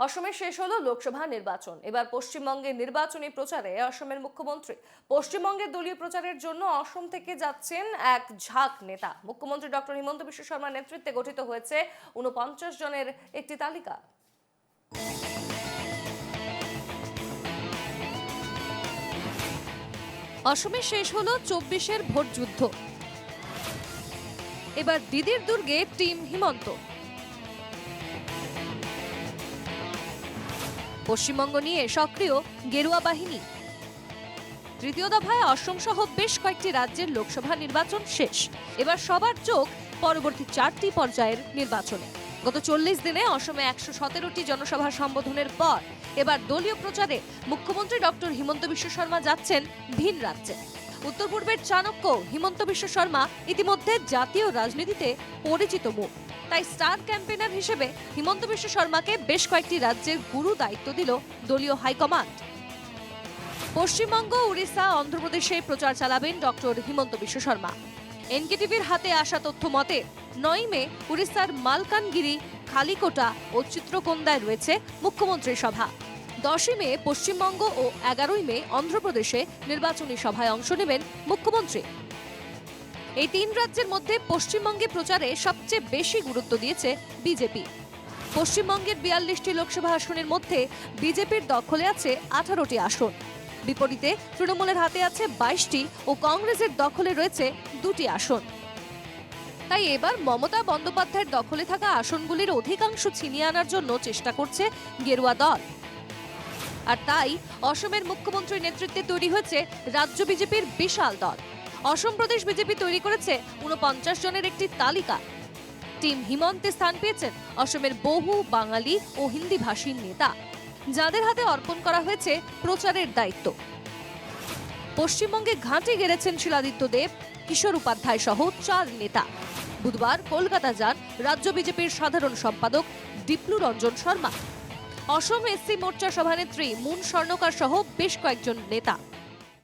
অসমে শেষ হলো লোকসভা নির্বাচন। এবার পশ্চিমবঙ্গের নির্বাচনী প্রচারে অসমের মুখ্যমন্ত্রী। পশ্চিমবঙ্গের দলীয় প্রচারের জন্য অসম থেকে যাচ্ছেন এক ঝাঁক নেতা। মুখ্যমন্ত্রী ডক্টর হিমন্ত বিশ্ব শর্মার নেতৃত্বে গঠিত হয়েছে ৪৯ জনের একটি তালিকা। অসমে শেষ হলো ২৪-এর ভোট যুদ্ধ। এবার দিদির দুর্গে টিম হিমন্ত। পশ্চিমবঙ্গ নিয়ে সক্রিয় গেরুয়া বাহিনী। তৃতীয় দফায় অসম সহ বেশ কয়েকটি রাজ্যের লোকসভা নির্বাচন শেষ। এবার সবার চোখ পরবর্তী 4টি পর্যায়ের নির্বাচনে। গত ৪০ দিনে অসমে ১১৭টি জনসভা সম্বোধনের পর এবার দলীয় প্রচারে মুখ্যমন্ত্রী ডক্টর হিমন্ত বিশ্ব শর্মা যাচ্ছেন ভিন রাজ্যে। উত্তর পূর্বের চাণক্য হিমন্ত বিশ্ব শর্মা ইতিমধ্যে জাতীয় রাজনীতিতে পরিচিত মুখ। তাই স্টার ক্যাম্পেইনার হিসেবে হিমন্ত বিশ্ব শর্মাকে বেশ কয়েকটি রাজ্যের গুরু দায়িত্ব দিল দলীয় হাইকমান্ড। পশ্চিমবঙ্গ, উড়িষ্যা, অন্ধ্রপ্রদেশে প্রচার চালাবেন ডক্টর হিমন্ত বিশ্ব শর্মা। এনকেটিভির হাতে আসা তথ্য মতে ৯ মে উড়িষ্যার মালকানগিরি, খালিকোটা ও চিত্রকোন্দায় রয়েছে মুখ্যমন্ত্রীর সভা। ১০ মে পশ্চিমবঙ্গ ও ১১ মে অন্ধ্রপ্রদেশে নির্বাচনী সভায় অংশ নেবেন মুখ্যমন্ত্রী। এই ৩ রাজ্যের মধ্যে পশ্চিমবঙ্গে প্রচারে সবচেয়ে বেশি গুরুত্ব দিয়েছে বিজেপি। পশ্চিমবঙ্গের ৪২টি লোকসভা আসনের মধ্যে বিজেপির দখলে আছে ১৮টি আসন। বিপরীতে তৃণমূলের হাতে আছে ২২টি ও কংগ্রেসের দখলে রয়েছে ২টি আসন। তাই এবার মমতা বন্দ্যোপাধ্যায়ের দখলে থাকা আসনগুলির অধিকাংশ ছিনিয়ে আনার জন্য চেষ্টা করছে গেরুয়া দল। আর তাই অসমের মুখ্যমন্ত্রীর নেতৃত্বে তৈরি হয়েছে রাজ্য বিজেপির বিশাল দল। অসম প্রদেশ বিজেপি তৈরি করেছে ৪৯ জনের একটি তালিকা। টিম হিমন্তে স্থান পেয়েছেন অসমের বহু বাঙালি ও হিন্দি ভাষী নেতা, যাদের হাতে অর্পণ করা হয়েছে প্রচারের দায়িত্ব। পশ্চিমবঙ্গে ঘাঁটি গেড়েছেন শিলাদিত্য দেব, কিশোর উপাধ্যায় সহ ৪ নেতা। বুধবার কলকাতা যান রাজ্য বিজেপির সাধারণ সম্পাদক ডিপ্লু রঞ্জন শর্মা। অসম এসসি মোর্চা সভানেত্রী মুন স্বর্ণকার সহ বেশ কয়েকজন নেতা।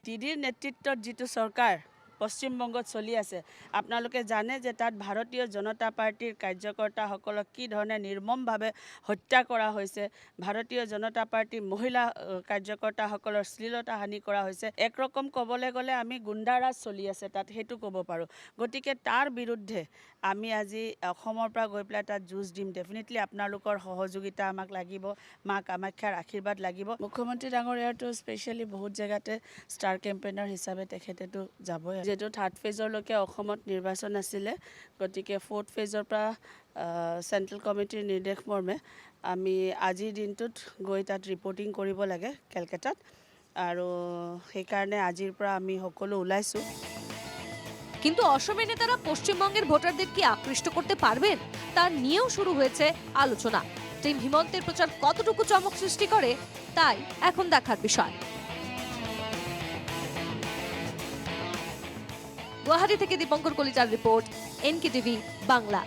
দিদিৰ নেতৃত্বত যিটো চৰকাৰ পশ্চিমবংগত চলি আছে, আপোনালোকে জানে যে তাত ভাৰতীয় জনতা পাৰ্টিৰ কাৰ্যকৰ্তাসকলক কি ধৰণে নিৰ্মমভাৱে হত্যা কৰা হৈছে। ভাৰতীয় জনতা পাৰ্টিৰ মহিলা কাৰ্যকৰ্তাসকলৰ শ্লীলতা হানি কৰা হৈছে। একৰকম ক'বলৈ গ'লে আমি গুণ্ডাৰাজ চলি আছে তাত, সেইটো ক'ব পাৰোঁ। গতিকে তাৰ বিৰুদ্ধে আমি আজি অসমৰ পৰা গৈ পেলাই তাত যুঁজ দিম। ডেফিনেটলি আপোনালোকৰ সহযোগিতা আমাক লাগিব, মা কামাখ্যাৰ আশীৰ্বাদ লাগিব। মুখ্যমন্ত্ৰী ডাঙৰীয়াটো স্পেচিয়েলি বহুত জেগাতে ষ্টাৰ কেম্পেইনাৰ হিচাপে তেখেতেতো যাবই। যিহেতু 3rd ফেজলৈকে অসমত নিৰ্বাচন আছিলে, গতিকে 4th ফেজৰ পৰা চেণ্ট্ৰেল কমিটিৰ নিৰ্দেশ মৰ্মে আমি আজিৰ দিনটোত গৈ তাত ৰিপৰ্টিং কৰিব লাগে কেলকাতাত, আৰু সেইকাৰণে আজিৰ পৰা আমি সকলো ওলাইছোঁ। কিন্তু অসমের নেতারা পশ্চিমবঙ্গের ভোটারদের কি আকৃষ্ট করতে পারবেন, তা নিয়েও শুরু হয়েছে আলোচনা। টিম হিমন্তের প্রচার কতটুকু চমক সৃষ্টি করে, তাই এখন দেখার বিষয়। গুয়াহাটি থেকে দীপঙ্কর কলিতার রিপোর্ট, এনকেটিভি বাংলা।